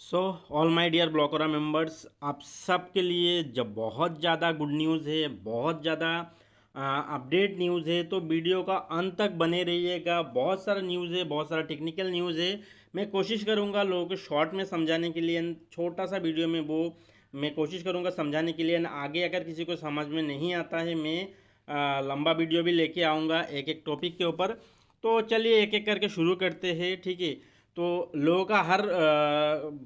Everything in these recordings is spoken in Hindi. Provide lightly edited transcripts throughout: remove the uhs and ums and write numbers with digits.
सो ऑल माय डियर ब्लॉकरा मेंबर्स, आप सब के लिए जब बहुत ज़्यादा गुड न्यूज़ है, बहुत ज़्यादा अपडेट न्यूज़ है, तो वीडियो का अंत तक बने रहिएगा। बहुत सारा न्यूज़ है, बहुत सारा टेक्निकल न्यूज़ है। मैं कोशिश करूँगा लोगों को शॉर्ट में समझाने के लिए, छोटा सा वीडियो में वो मैं कोशिश करूँगा समझाने के लिए। आगे अगर किसी को समझ में नहीं आता है, मैं लंबा वीडियो भी लेके आऊँगा एक एक टॉपिक के ऊपर। तो चलिए एक एक करके शुरू करते हैं, ठीक है। तो लोगों का हर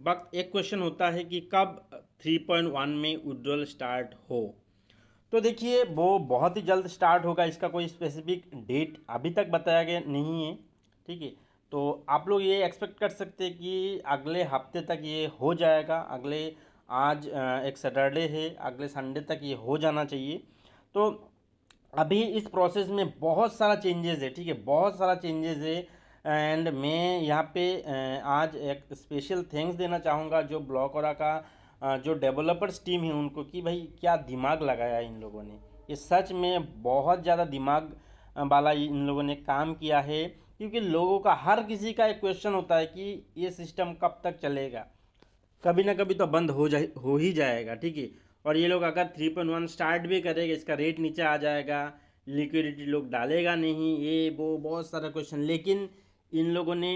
वक्त एक क्वेश्चन होता है कि कब 3.1 में विड्रॉल स्टार्ट हो। तो देखिए वो बहुत ही जल्द स्टार्ट होगा, इसका कोई स्पेसिफिक डेट अभी तक बताया गया नहीं है, ठीक है। तो आप लोग ये एक्सपेक्ट कर सकते हैं कि अगले हफ्ते तक ये हो जाएगा। आज एक सैटरडे है, अगले संडे तक ये हो जाना चाहिए। तो अभी इस प्रोसेस में बहुत सारा चेंजेस है, ठीक है, बहुत सारा चेंजेस है। एंड मैं यहाँ पे आज एक स्पेशल थैंक्स देना चाहूँगा जो ब्लॉकरा का जो डेवलपर्स टीम है उनको, कि भाई क्या दिमाग लगाया इन लोगों ने। ये सच में बहुत ज़्यादा दिमाग वाला इन लोगों ने काम किया है, क्योंकि लोगों का हर किसी का एक क्वेश्चन होता है कि ये सिस्टम कब तक चलेगा। कभी ना कभी तो बंद हो ही जाएगा, ठीक है। और ये लोग अगर 3.1 स्टार्ट भी करेगा, इसका रेट नीचे आ जाएगा, लिक्विडिटी लोग डालेगा नहीं, ये वो बहुत सारा क्वेश्चन। लेकिन इन लोगों ने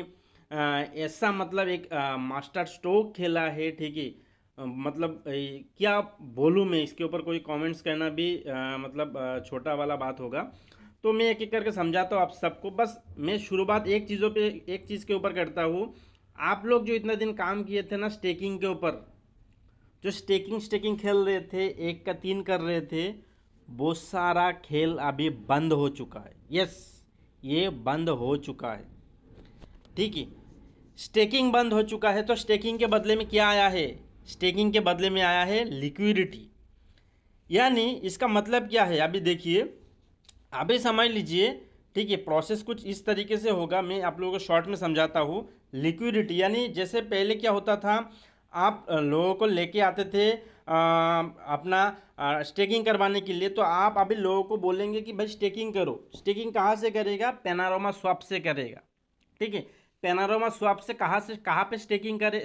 ऐसा मतलब एक मास्टर स्ट्रोक खेला है, ठीक है। मतलब क्या बोलूँ मैं, इसके ऊपर कोई कमेंट्स करना भी मतलब छोटा वाला बात होगा। तो मैं एक एक करके समझाता हूँ आप सबको। बस मैं शुरुआत एक चीज़ के ऊपर करता हूँ। आप लोग जो इतना दिन काम किए थे ना स्टेकिंग के ऊपर, जो स्टेकिंग स्टेकिंग खेल रहे थे, 1 का 3 कर रहे थे, वो सारा खेल अभी बंद हो चुका है। यस, ये बंद हो चुका है, ठीक है। स्टेकिंग बंद हो चुका है, तो स्टेकिंग के बदले में क्या आया है? स्टेकिंग के बदले में आया है लिक्विडिटी। यानी इसका मतलब क्या है, अभी देखिए, अभी समझ लीजिए, ठीक है। प्रोसेस कुछ इस तरीके से होगा, मैं आप लोगों को शॉर्ट में समझाता हूँ। लिक्विडिटी यानी जैसे पहले क्या होता था, आप लोगों को लेके आते थे अपना स्टेकिंग करवाने के लिए। तो आप अभी लोगों को बोलेंगे कि भाई स्टेकिंग करो। स्टेकिंग कहाँ से करेगा? पेनारोमा स्वैप से करेगा, ठीक है। पेनारोमा स्वैप से कहाँ पे स्टेकिंग करे?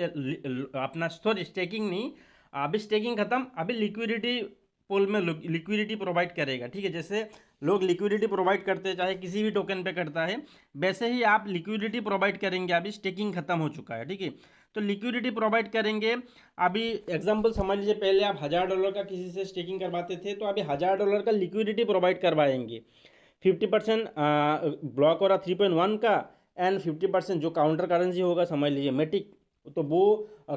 अपना सॉरी, स्टेकिंग नहीं, अभी स्टेकिंग खत्म, अभी लिक्विडिटी पोल में लिक्विडिटी प्रोवाइड करेगा, ठीक है। जैसे लोग लिक्विडिटी प्रोवाइड करते हैं, चाहे किसी भी टोकन पे करता है, वैसे ही आप लिक्विडिटी प्रोवाइड करेंगे। अभी स्टेकिंग खत्म हो चुका है, ठीक है। तो लिक्विडिटी प्रोवाइड करेंगे। अभी एग्जांपल समझ लीजिए, पहले आप $1000 का किसी से स्टेकिंग करवाते थे, तो अभी $1000 का लिक्विडिटी प्रोवाइड करवाएंगे। 50% ब्लॉक हो रहा 3.1 का, एंड 50% जो काउंटर करेंसी होगा, समझ लीजिए मेटिक, तो वो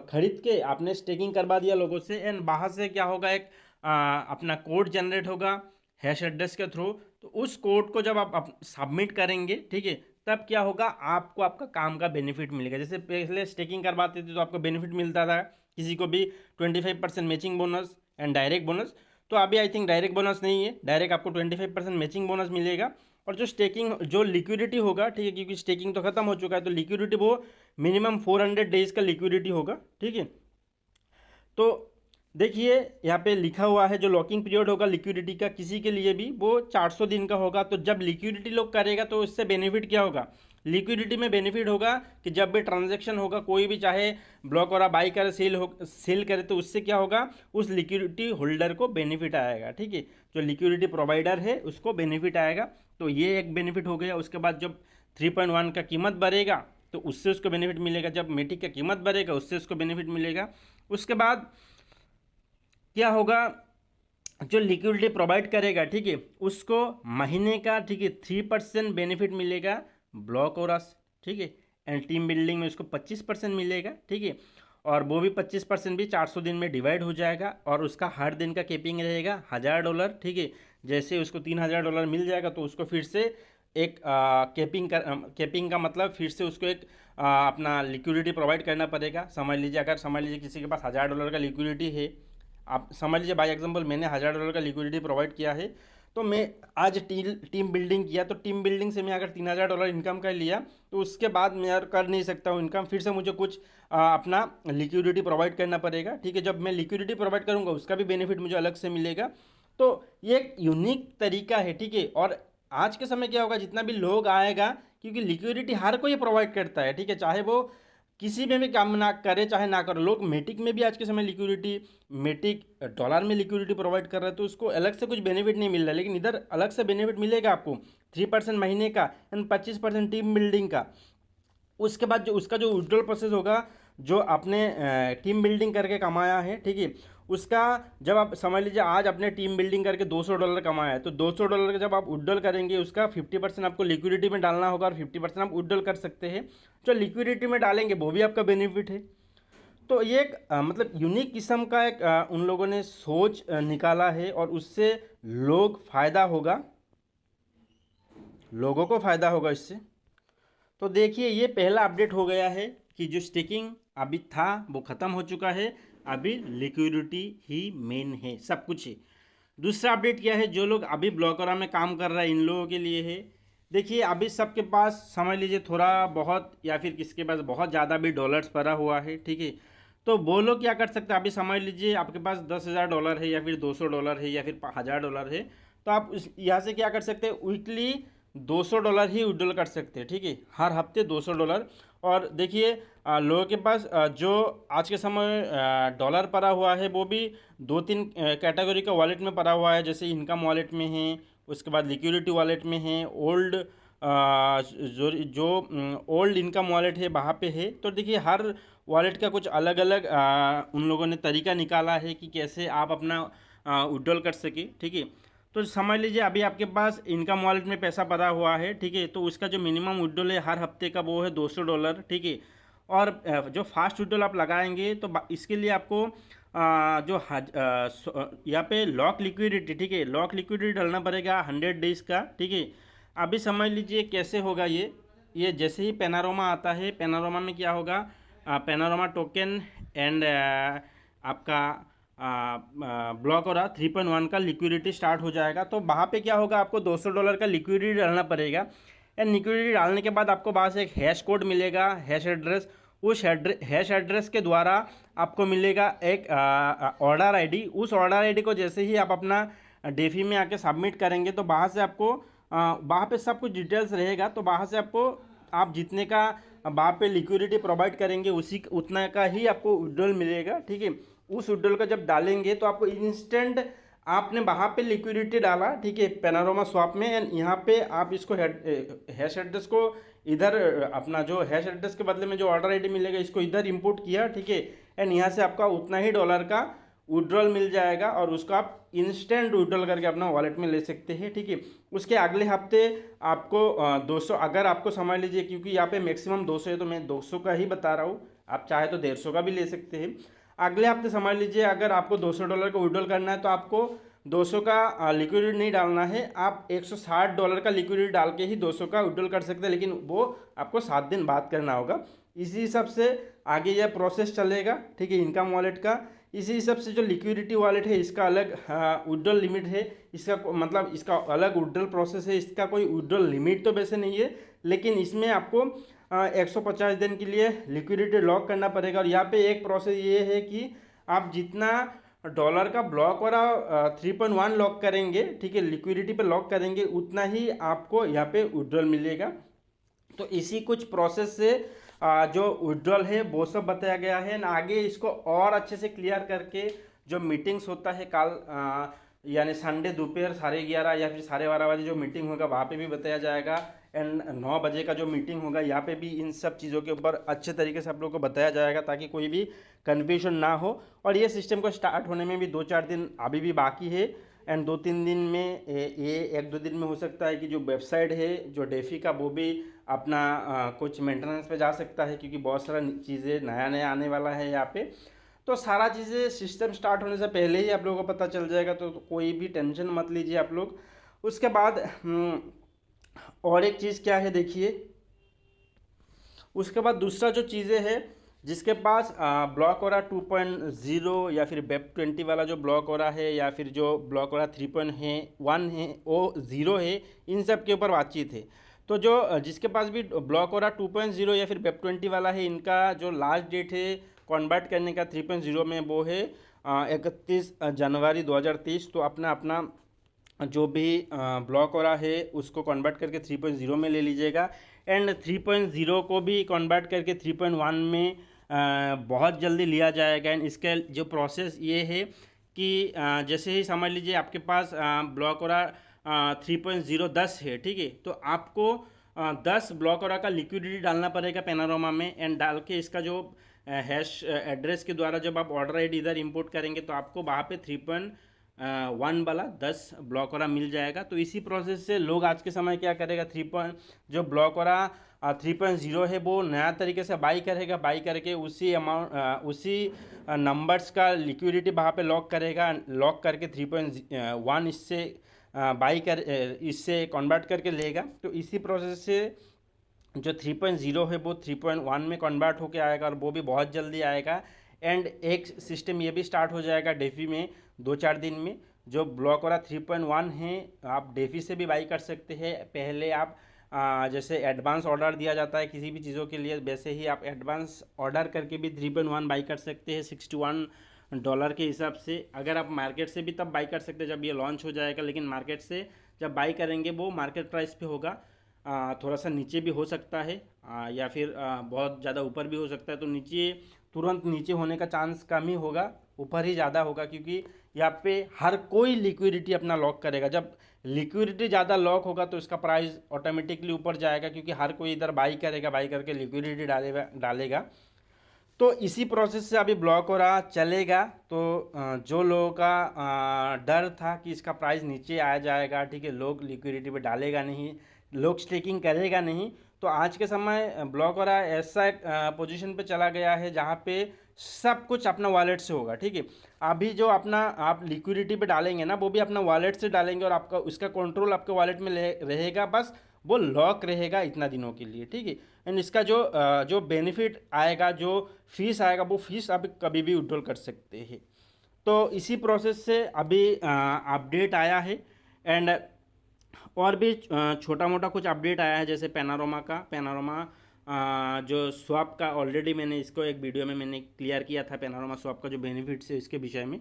खरीद के आपने स्टेकिंग करवा दिया लोगों से। एंड बाहर से क्या होगा, एक अपना कोड जनरेट होगा हैश एड्रेस के थ्रू। तो उस कोड को जब आप सबमिट करेंगे, ठीक है, तब क्या होगा, आपको आपका काम का बेनिफिट मिलेगा। जैसे पहले स्टेकिंग करवाते थे तो आपको बेनिफिट मिलता था, किसी को भी 25% matching bonus and direct bonus. तो अभी आई थिंक डायरेक्ट बोनस नहीं है, डायरेक्ट आपको 25% मैचिंग बोनस मिलेगा। और जो लिक्विडिटी होगा, ठीक है, क्योंकि स्टेकिंग तो खत्म हो चुका है, तो लिक्विडिटी वो मिनिमम 400 डेज का लिक्विडिटी होगा, ठीक है। तो देखिए यहाँ पे लिखा हुआ है, जो लॉकिंग पीरियड होगा लिक्विडिटी का किसी के लिए भी, वो 400 दिन का होगा। तो जब लिक्विडिटी लोग करेगा तो इससे बेनिफिट क्या होगा? लिक्विडिटी में बेनिफिट होगा कि जब भी ट्रांजैक्शन होगा, कोई भी चाहे ब्लॉक और बाई करे, सेल करे, तो उससे क्या होगा, उस लिक्विडिटी होल्डर को बेनिफिट आएगा, ठीक है। जो लिक्विडिटी प्रोवाइडर है उसको बेनिफिट आएगा। तो ये एक बेनिफिट हो गया। उसके बाद जब 3.1 का कीमत बढ़ेगा तो उससे उसको बेनिफिट मिलेगा। जब मेटिक का कीमत बढ़ेगा उससे उसको बेनिफिट मिलेगा। उसके बाद क्या होगा, जो लिक्विडिटी प्रोवाइड करेगा, ठीक है, उसको महीने का, ठीक है, 3% बेनिफिट मिलेगा ब्लॉक और ठीक है। एंड टीम बिल्डिंग में उसको 25% मिलेगा, ठीक है। और वो भी 25% भी 400 दिन में डिवाइड हो जाएगा। और उसका हर दिन का केपिंग रहेगा $1000, ठीक है। जैसे उसको $3000 मिल जाएगा तो उसको फिर से एक केपिंग का मतलब फिर से उसको एक अपना लिक्विडिटी प्रोवाइड करना पड़ेगा। समझ लीजिए किसी के पास $1000 का लिक्विडिटी है। आप समझ लीजिए बाय एग्जांपल मैंने $1000 का लिक्विडिटी प्रोवाइड किया है। तो मैं आज टीम बिल्डिंग किया, तो टीम बिल्डिंग से मैं अगर $3000 इनकम कर लिया, तो उसके बाद मैं यार कर नहीं सकता हूँ इनकम, फिर से मुझे कुछ अपना लिक्विडिटी प्रोवाइड करना पड़ेगा, ठीक है। जब मैं लिक्विडिटी प्रोवाइड करूँगा उसका भी बेनिफिट मुझे अलग से मिलेगा। तो ये एक यूनिक तरीका है, ठीक है। और आज के समय क्या होगा, जितना भी लोग आएगा, क्योंकि लिक्विडिटी हर कोई प्रोवाइड करता है, ठीक है, चाहे वो किसी में भी काम ना करे चाहे ना करे, लोग मेटिक में भी आज के समय लिक्विडिटी, मेटिक डॉलर में लिक्विडिटी प्रोवाइड कर रहे हैं, तो उसको अलग से कुछ बेनिफिट नहीं मिल रहा है, लेकिन इधर अलग से बेनिफिट मिलेगा आपको 3% महीने का एंड 25% टीम बिल्डिंग का। उसके बाद जो उसका जो विड्रॉल प्रोसेस होगा, जो आपने टीम बिल्डिंग करके कमाया है, ठीक है, उसका जब आप समझ लीजिए आज आपने टीम बिल्डिंग करके $200 कमाया है, तो $200 का जब आप विड्रॉल करेंगे उसका 50% आपको लिक्विडिटी में डालना होगा और 50% आप विड्रॉल कर सकते हैं। जो लिक्विडिटी में डालेंगे वो भी आपका बेनिफिट है। तो ये एक मतलब यूनिक किस्म का एक उन लोगों ने सोच निकाला है और उससे लोगों को फ़ायदा होगा इससे। तो देखिए ये पहला अपडेट हो गया है कि जो स्टेकिंग अभी था वो ख़त्म हो चुका है, अभी लिक्विडिटी ही मेन है, सब कुछ है। दूसरा अपडेट क्या है, जो लोग अभी ब्लॉकरा में काम कर रहे हैं इन लोगों के लिए है। देखिए अभी सबके पास समझ लीजिए थोड़ा बहुत या फिर किसके पास बहुत ज़्यादा भी डॉलर्स पड़ा हुआ है, ठीक है, तो वो लोग क्या कर सकते हैं, अभी समझ लीजिए आपके पास $10,000 है या फिर $200 है या फिर $1,000 है, तो आप उस यहाँ से क्या कर सकते हैं, वीकली $200 ही विड्रॉल कर सकते हैं, ठीक है, हर हफ्ते $200। और देखिए लोगों के पास जो आज के समय डॉलर पड़ा हुआ है वो भी 2-3 कैटेगरी का वॉलेट में पड़ा हुआ है, जैसे इनकम वॉलेट में है, उसके बाद लिक्विडिटी वॉलेट में है, ओल्ड जो जो ओल्ड इनकम वॉलेट है वहाँ पे है। तो देखिए हर वॉलेट का कुछ अलग अलग उन लोगों ने तरीका निकाला है कि कैसे आप अपना विड्रॉल कर सके, ठीक है। तो समझ लीजिए अभी आपके पास इनकम वॉलेट में पैसा पड़ा हुआ है, ठीक है, तो उसका जो मिनिमम विड्रॉल है हर हफ्ते का वो है $200, ठीक है। और जो फास्ट विड्रॉल आप लगाएंगे तो इसके लिए आपको यहाँ पे लॉक लिक्विडिटी, ठीक है, लॉक लिक्विडिटी डालना पड़ेगा 100 डेज का, ठीक है। अभी समझ लीजिए कैसे होगा ये जैसे ही पेनारोमा आता है, पेनारोमा में क्या होगा, पेनारोमा टोकन एंड आपका ब्लॉकरा 3.1 का लिक्विडिटी स्टार्ट हो जाएगा। तो वहाँ पे क्या होगा, आपको $200 का लिक्विडिटी डालना पड़ेगा एंड लिक्विडिटी डालने के बाद आपको वहाँ से एक हैश कोड मिलेगा, हैश एड्रेस। उस हैश एड्रेस के द्वारा आपको मिलेगा एक ऑर्डर आईडी। उस ऑर्डर आईडी को जैसे ही आप अपना डेफी में आके सबमिट करेंगे तो वहाँ से आपको वहाँ पे सब कुछ डिटेल्स रहेगा, तो वहाँ से आपको आप जितने का वहाँ पे लिक्विडिटी प्रोवाइड करेंगे उसी उतना का ही आपको विड्रॉल मिलेगा, ठीक है। उस विड्रॉल का जब डालेंगे तो आपको इंस्टेंट आपने वहाँ पे लिक्विडिटी डाला, ठीक है, पेनारोमा स्वैप में, एंड यहाँ पे आप इसको हैश एड्रेस को इधर अपना जो हैश एड्रेस के बदले में जो ऑर्डर आईडी मिलेगा इसको इधर इंपोर्ट किया, ठीक है, एंड यहाँ से आपका उतना ही डॉलर का विड्रॉल मिल जाएगा और उसको आप इंस्टेंट विड्रॉल करके अपना वॉलेट में ले सकते हैं, ठीक है। उसके अगले हफ्ते आपको 200, अगर आपको समझ लीजिए क्योंकि यहाँ पे मैक्सिमम 200 है तो मैं 200 का ही बता रहा हूँ, आप चाहे तो 150 का भी ले सकते हैं। अगले हफ्ते समझ लीजिए अगर आपको $200 का विड्रॉल करना है तो आपको 200 का लिक्विडिटी नहीं डालना है, आप $160 का लिक्विडिटी डाल के ही 200 का विड्रॉल कर सकते हैं, लेकिन वो आपको 7 दिन बाद करना होगा। इसी हिसाब से आगे यह प्रोसेस चलेगा, ठीक है, इनकम वॉलेट का। इसी हिसाब से जो लिक्विडिटी वॉलेट है इसका अलग विड्रॉल लिमिट है, इसका मतलब इसका अलग विड्रॉल प्रोसेस है, इसका कोई विड्रॉल लिमिट तो वैसे नहीं है, लेकिन इसमें आपको 150 दिन के लिए लिक्विडिटी लॉक करना पड़ेगा। और यहाँ पे एक प्रोसेस ये है कि आप जितना डॉलर का ब्लॉक वाला 3.1 लॉक करेंगे, ठीक है, लिक्विडिटी पे लॉक करेंगे उतना ही आपको यहाँ पे विड्रॉल मिलेगा। तो इसी कुछ प्रोसेस से जो विड्रॉल है वो सब बताया गया है ना। आगे इसको और अच्छे से क्लियर करके जो मीटिंग्स होता है कल यानी संडे दोपहर 11:30 या फिर 12:30 बजे जो मीटिंग होगा वहाँ पे भी बताया जाएगा, एंड 9 बजे का जो मीटिंग होगा यहाँ पे भी इन सब चीज़ों के ऊपर अच्छे तरीके से आप लोगों को बताया जाएगा ताकि कोई भी कन्फ्यूजन ना हो। और ये सिस्टम को स्टार्ट होने में भी 2-4 दिन अभी भी बाकी है, एंड 2-3 दिन में ये 1-2 दिन में हो सकता है कि जो वेबसाइट है जो डेफी का वो भी अपना कुछ मेंटेनेंस पे जा सकता है, क्योंकि बहुत सारा चीज़ें नया नया आने वाला है यहाँ पे। तो सारा चीज़ें सिस्टम स्टार्ट होने से पहले ही आप लोगों को पता चल जाएगा, तो कोई भी टेंशन मत लीजिए आप लोग। उसके बाद और एक चीज़ क्या है देखिए, उसके बाद दूसरा जो चीज़ें है जिसके पास ब्लॉक हो रहा 2.0 या फिर वेब 20 वाला जो ब्लॉक हो रहा है या फिर जो ब्लॉक हो रहा 3.1 है वो 0 है, इन सब के ऊपर बातचीत है। तो जो जिसके पास भी ब्लॉक हो रहा 2.0 या फिर वेब 20 वाला है, इनका जो लास्ट डेट है कन्वर्ट करने का 3.0 में वो है 31 जनवरी 2023। तो अपना अपना जो भी ब्लॉक हो रहा है उसको कन्वर्ट करके 3.0 में ले लीजिएगा। एंड 3.0 को भी कन्वर्ट करके 3.1 में बहुत जल्दी लिया जाएगा। एंड इसका जो प्रोसेस ये है कि जैसे ही समझ लीजिए आपके पास ब्लॉकरा 3.0 10 है, ठीक है, तो आपको 10 ब्लॉकरा का लिक्विडिटी डालना पड़ेगा पैनोरामा में। एंड डाल के इसका जो हैश एड्रेस के द्वारा जब आप ऑर्डर आईडी इधर इंपोर्ट करेंगे तो आपको वहाँ पे 3.1 वाला 10 ब्लॉकरा मिल जाएगा। तो इसी प्रोसेस से लोग आज के समय क्या करेगा, जो ब्लॉकरा 3.0 है वो नया तरीके से बाई करेगा, बाई करके उसी अमाउंट उसी नंबर्स का लिक्विडिटी वहाँ पे लॉक करेगा, लॉक करके 3.1 इससे बाई कर इससे कन्वर्ट करके लेगा। तो इसी प्रोसेस से जो 3.0 है वो 3.1 में कन्वर्ट होके आएगा और वो भी बहुत जल्दी आएगा। एंड एक सिस्टम ये भी स्टार्ट हो जाएगा डेफी में 2-4 दिन में। जो ब्लॉकरा 3.1 है आप डेफी से भी बाई कर सकते हैं। पहले आप जैसे एडवांस ऑर्डर दिया जाता है किसी भी चीज़ों के लिए, वैसे ही आप एडवांस ऑर्डर करके भी 3.1 बाई कर सकते हैं $61 के हिसाब से। अगर आप मार्केट से भी तब बाई कर सकते हैं जब ये लॉन्च हो जाएगा, लेकिन मार्केट से जब बाई करेंगे वो मार्केट प्राइस पे होगा, थोड़ा सा नीचे भी हो सकता है या फिर बहुत ज़्यादा ऊपर भी हो सकता है। तो नीचे तुरंत नीचे होने का चांस कम ही होगा, ऊपर ही ज़्यादा होगा, क्योंकि यहाँ पे हर कोई लिक्विडिटी अपना लॉक करेगा। जब लिक्विडिटी ज़्यादा लॉक होगा तो इसका प्राइस ऑटोमेटिकली ऊपर जाएगा, क्योंकि हर कोई इधर बाई करेगा, बाई करके लिक्विडिटी डालेगा। तो इसी प्रोसेस से अभी ब्लॉक हो रहा चलेगा। तो जो लोगों का डर था कि इसका प्राइस नीचे आ जाएगा, ठीक है, लोग लिक्विडिटी पे डालेगा नहीं, लोग स्टेकिंग करेगा नहीं, तो आज के समय ब्लॉक हो रहा ऐसा एक पोजीशन पे चला गया है जहाँ पे सब कुछ अपना वॉलेट से होगा, ठीक है। अभी जो अपना आप लिक्विडिटी पे डालेंगे ना वो भी अपना वॉलेट से डालेंगे और आपका उसका कंट्रोल आपके वॉलेट में रहेगा, बस वो लॉक रहेगा इतना दिनों के लिए, ठीक है। एंड इसका जो बेनिफिट आएगा, जो फीस आएगा, वो फीस आप कभी भी विड्रॉल कर सकते हैं। तो इसी प्रोसेस से अभी अपडेट आया है। एंड और भी छोटा मोटा कुछ अपडेट आया है, जैसे पैनोरामा जो स्वैप का ऑलरेडी मैंने इसको एक वीडियो में मैंने क्लियर किया था, पैनोरामा स्वैप का जो बेनिफिट्स है इसके विषय में।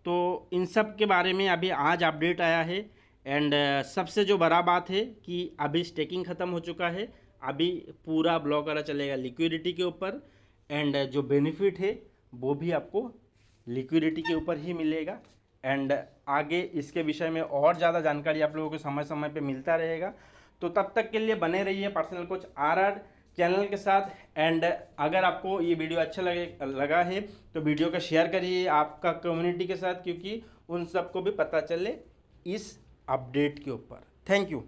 तो इन सब के बारे में अभी आज अपडेट आया है। एंड सबसे जो बड़ा बात है कि अभी स्टेकिंग ख़त्म हो चुका है, अभी पूरा ब्लॉक वाला चलेगा लिक्विडिटी के ऊपर। एंड जो बेनिफिट है वो भी आपको लिक्विडिटी के ऊपर ही मिलेगा। एंड आगे इसके विषय में और ज़्यादा जानकारी आप लोगों को समय समय पे मिलता रहेगा। तो तब तक के लिए बने रहिए पर्सनल कोच RR चैनल के साथ। एंड अगर आपको ये वीडियो अच्छा लगा है तो वीडियो का शेयर करिए आपका कम्युनिटी के साथ, क्योंकि उन सबको भी पता चले इस अपडेट के ऊपर। Thank you.